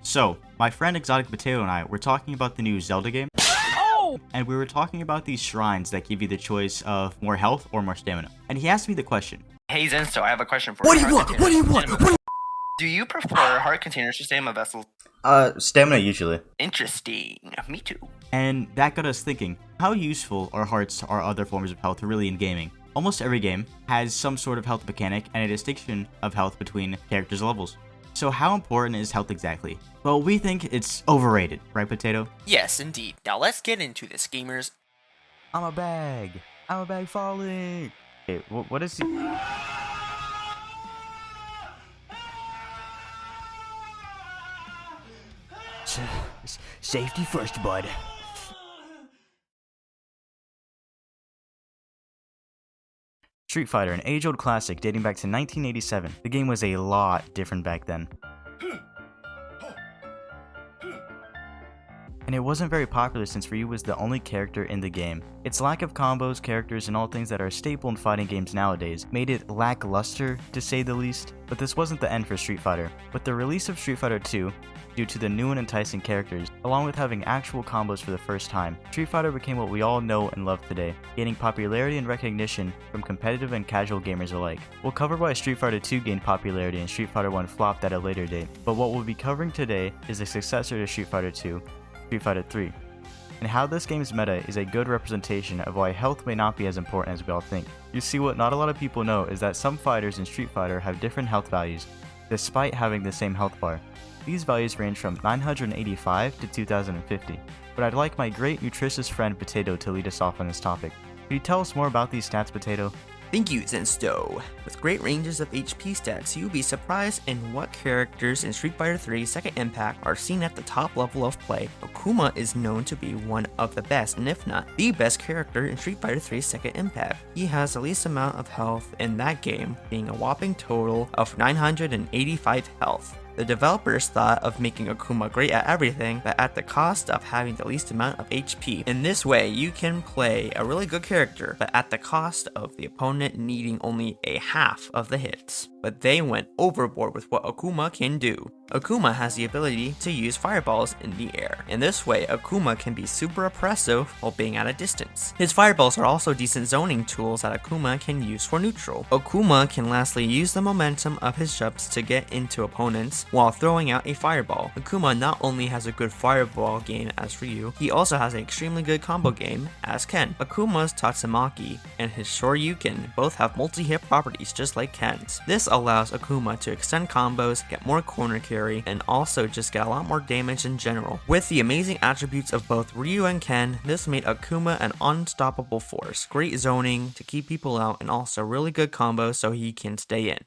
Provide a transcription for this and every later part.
So, my friend Exotic Potato and I were talking about the new Zelda game. Oh! And we were talking about these shrines that give you the choice of more health or more stamina. And he asked me the question. Hey Zensto, I have a question for What you. do you want? What do you want? Do you prefer heart containers to stamina vessels? Stamina usually. Interesting. Me too. And that got us thinking, how useful are hearts or other forms of health really in gaming? Almost every game has some sort of health mechanic and a distinction of health between characters' levels. So how important is health exactly? Well, we think it's overrated, right, Potato? Yes, indeed. Now let's get into this, gamers. I'm a bag falling. Okay, what is he? Safety first, bud. Street Fighter, an age-old classic dating back to 1987. The game was a lot different back then. And it wasn't very popular since Ryu was the only character in the game. Its lack of combos, characters, and all things that are staple in fighting games nowadays made it lackluster, to say the least. But this wasn't the end for Street Fighter. With the release of Street Fighter 2, due to the new and enticing characters, along with having actual combos for the first time, Street Fighter became what we all know and love today, gaining popularity and recognition from competitive and casual gamers alike. We'll cover why Street Fighter 2 gained popularity and Street Fighter 1 flopped at a later date, but what we'll be covering today is the successor to Street Fighter 2, Street Fighter 3, and how this game's meta is a good representation of why health may not be as important as we all think. You see, what not a lot of people know is that some fighters in Street Fighter have different health values, despite having the same health bar. These values range from 985 to 2050, but I'd like my great nutritious friend Potato to lead us off on this topic. Could you tell us more about these stats, Potato? Thank you, Zensto. With great ranges of HP stats, you'll be surprised in what characters in Street Fighter 3 Second Impact are seen at the top level of play. Akuma is known to be one of the best, and if not, the best character in Street Fighter 3 Second Impact. He has the least amount of health in that game, being a whopping total of 985 health. The developers thought of making Akuma great at everything, but at the cost of having the least amount of HP. In this way, you can play a really good character, but at the cost of the opponent needing only a half of the hits. But they went overboard with what Akuma can do. Akuma has the ability to use fireballs in the air. In this way, Akuma can be super oppressive while being at a distance. His fireballs are also decent zoning tools that Akuma can use for neutral. Akuma can lastly use the momentum of his jumps to get into opponents while throwing out a fireball. Akuma not only has a good fireball game as Ryu, he also has an extremely good combo game as Ken. Akuma's Tatsumaki and his Shoryuken both have multi-hit properties just like Ken's. This allows Akuma to extend combos, get more corner carry, and also just get a lot more damage in general. With the amazing attributes of both Ryu and Ken, this made Akuma an unstoppable force. Great zoning to keep people out, and also really good combos so he can stay in.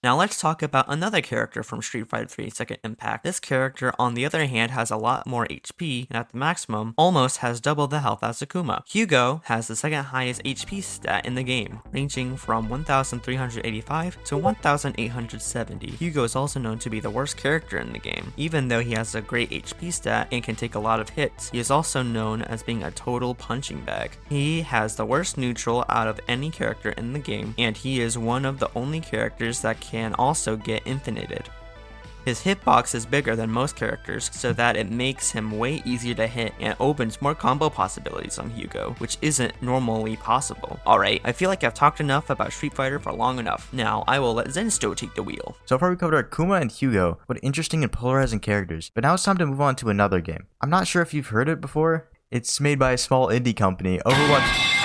Now let's talk about another character from Street Fighter 3 Second Impact. This character, on the other hand, has a lot more HP, and at the maximum, almost has double the health as Akuma. Hugo has the second highest HP stat in the game, ranging from 1,385 to 1,870. Hugo is also known to be the worst character in the game. Even though he has a great HP stat and can take a lot of hits, he is also known as being a total punching bag. He has the worst neutral out of any character in the game, and he is one of the only characters that can also get infinited. His hitbox is bigger than most characters, so that it makes him way easier to hit and opens more combo possibilities on Hugo, which isn't normally possible. Alright, I feel like I've talked enough about Street Fighter for long enough. Now, I will let Zensto take the wheel. So far we covered Akuma and Hugo, what interesting and polarizing characters, but now it's time to move on to another game. I'm not sure if you've heard it before. It's made by a small indie company, Overwatch.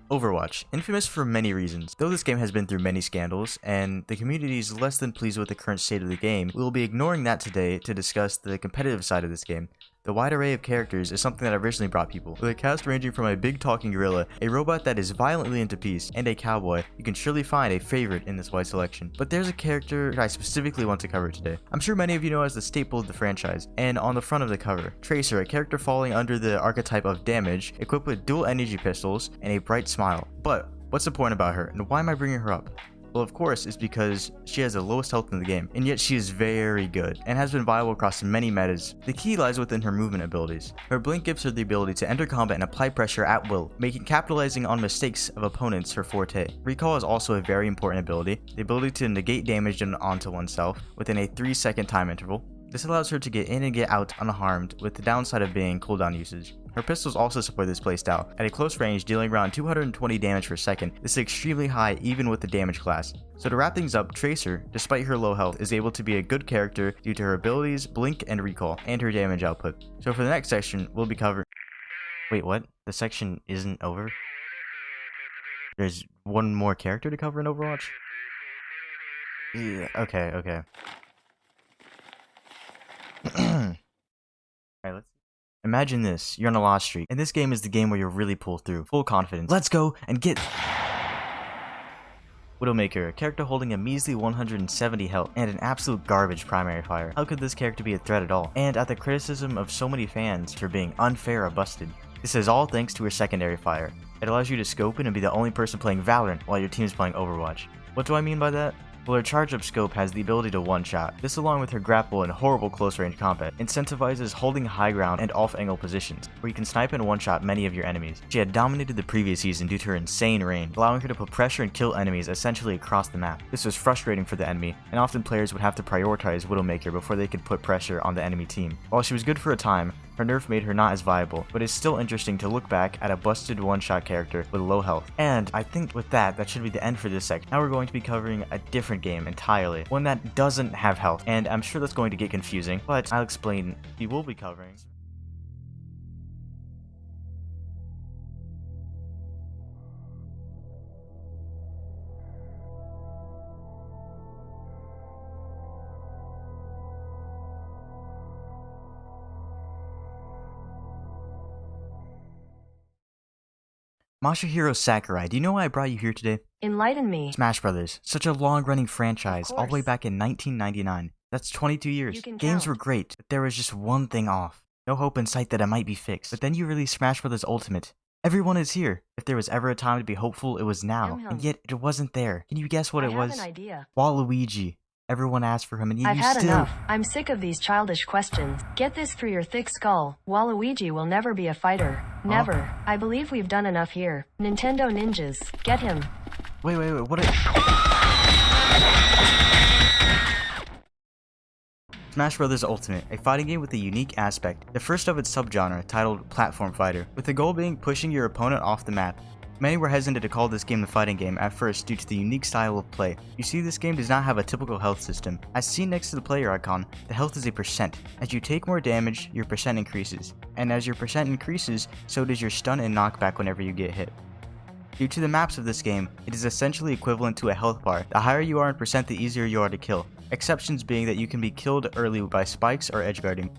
Overwatch, infamous for many reasons. Though this game has been through many scandals, and the community is less than pleased with the current state of the game, we will be ignoring that today to discuss the competitive side of this game. The wide array of characters is something that originally brought people. With a cast ranging from a big talking gorilla, a robot that is violently into peace, and a cowboy, you can surely find a favorite in this wide selection. But there's a character I specifically want to cover today. I'm sure many of you know as the staple of the franchise, and on the front of the cover, Tracer, a character falling under the archetype of damage, equipped with dual energy pistols and a bright smile. But what's the point about her, and why am I bringing her up? Well, of course, it's because she has the lowest health in the game, and yet she is very good, and has been viable across many metas. The key lies within her movement abilities. Her blink gives her the ability to enter combat and apply pressure at will, making capitalizing on mistakes of opponents her forte. Recall is also a very important ability, the ability to negate damage done onto oneself within a 3-second time interval. This allows her to get in and get out unharmed, with the downside of being cooldown usage. Her pistols also support this playstyle, at a close range dealing around 220 damage per second. This is extremely high even with the damage class. So to wrap things up, Tracer, despite her low health, is able to be a good character due to her abilities, blink and recall, and her damage output. So for the next section, we'll be covering... Wait, what? The section isn't over? There's one more character to cover in Overwatch? Yeah, okay. Alright, let's... Imagine this, you're on a loss streak, and this game is the game where you really pull through, full confidence. Let's go and get... Widowmaker, a character holding a measly 170 health, and an absolute garbage primary fire. How could this character be a threat at all? And at the criticism of so many fans for being unfair or busted. This is all thanks to her secondary fire. It allows you to scope in and be the only person playing Valorant while your team is playing Overwatch. What do I mean by that? Well, her charge-up scope has the ability to one-shot. This, along with her grapple and horrible close-range combat, incentivizes holding high ground and off-angle positions, where you can snipe and one-shot many of your enemies. She had dominated the previous season due to her insane range, allowing her to put pressure and kill enemies essentially across the map. This was frustrating for the enemy, and often players would have to prioritize Widowmaker before they could put pressure on the enemy team. While she was good for a time, her nerf made her not as viable, but it's still interesting to look back at a busted one-shot character with low health. And I think with that should be the end for this section. Now we're going to be covering a different game entirely, one that doesn't have health, and I'm sure that's going to get confusing, but I'll explain. We will be covering... Masahiro Sakurai, do you know why I brought you here today? Enlighten me. Smash Brothers, such a long-running franchise, Of all the way course. back in 1999. That's 22 years. You can Games count. were great, but there was just one thing off. No hope in sight that it might be fixed. But then you released Smash Brothers Ultimate. Everyone is here. If there was ever a time to be hopeful, it was now. Yum-yum. And yet, it wasn't there. Can you guess what I it have was? an idea. Waluigi. Everyone asked for him, and yet I've you had still... enough. I'm sick of these childish questions. Get this through your thick skull. Waluigi will never be a fighter. Never. I believe we've done enough here. Nintendo ninjas. Get him. Wait, what Smash Bros. Ultimate, a fighting game with a unique aspect, the first of its subgenre, titled Platform Fighter, with the goal being pushing your opponent off the map. Many were hesitant to call this game a fighting game at first due to the unique style of play. You see, this game does not have a typical health system. As seen next to the player icon, the health is a percent. As you take more damage, your percent increases. And as your percent increases, so does your stun and knockback whenever you get hit. Due to the maps of this game, it is essentially equivalent to a health bar. The higher you are in percent, the easier you are to kill. Exceptions being that you can be killed early by spikes or edge guarding.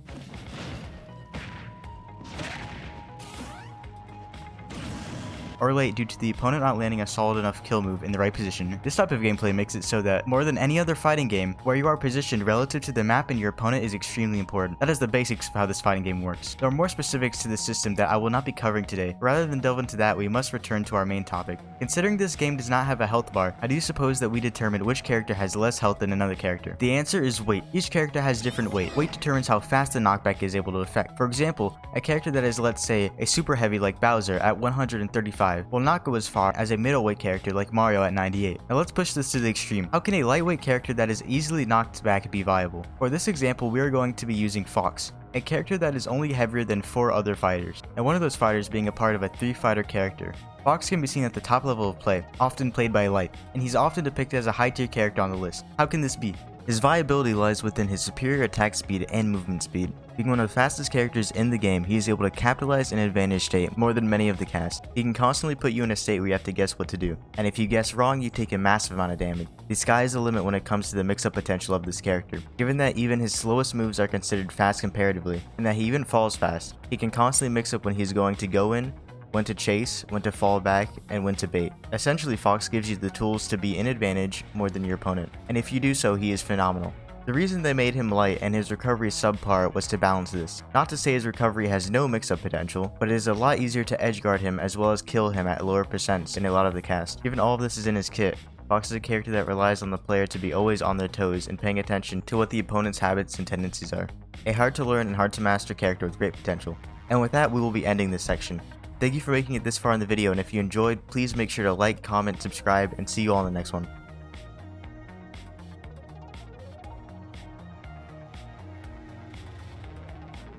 Or late due to the opponent not landing a solid enough kill move in the right position. This type of gameplay makes it so that, more than any other fighting game, where you are positioned relative to the map and your opponent is extremely important. That is the basics of how this fighting game works. There are more specifics to this system that I will not be covering today. Rather than delve into that, we must return to our main topic. Considering this game does not have a health bar, I do suppose that we determine which character has less health than another character. The answer is weight. Each character has different weight. Weight determines how fast the knockback is able to affect. For example, a character that is, let's say, a super heavy like Bowser at 135 will not go as far as a middleweight character like Mario at 98. Now let's push this to the extreme. How can a lightweight character that is easily knocked back be viable? For this example, we are going to be using Fox, a character that is only heavier than 4 other fighters, and one of those fighters being a part of a 3-fighter character. Fox can be seen at the top level of play, often played by Light, and he's often depicted as a high-tier character on the list. How can this be? His viability lies within his superior attack speed and movement speed. Being one of the fastest characters in the game, he is able to capitalize an advantage state more than many of the cast. He can constantly put you in a state where you have to guess what to do, and if you guess wrong, you take a massive amount of damage. The sky is the limit when it comes to the mix-up potential of this character. Given that even his slowest moves are considered fast comparatively, and that he even falls fast, he can constantly mix up when he's going to go in, when to chase, when to fall back, and when to bait. Essentially, Fox gives you the tools to be in advantage more than your opponent, and if you do so, he is phenomenal. The reason they made him light and his recovery subpar was to balance this. Not to say his recovery has no mix-up potential, but it is a lot easier to edgeguard him as well as kill him at lower percents in a lot of the cast. Given all of this is in his kit, Fox is a character that relies on the player to be always on their toes and paying attention to what the opponent's habits and tendencies are. A hard to learn and hard to master character with great potential. And with that, we will be ending this section. Thank you for making it this far in the video, and if you enjoyed, please make sure to like, comment, subscribe, and see you all in the next one.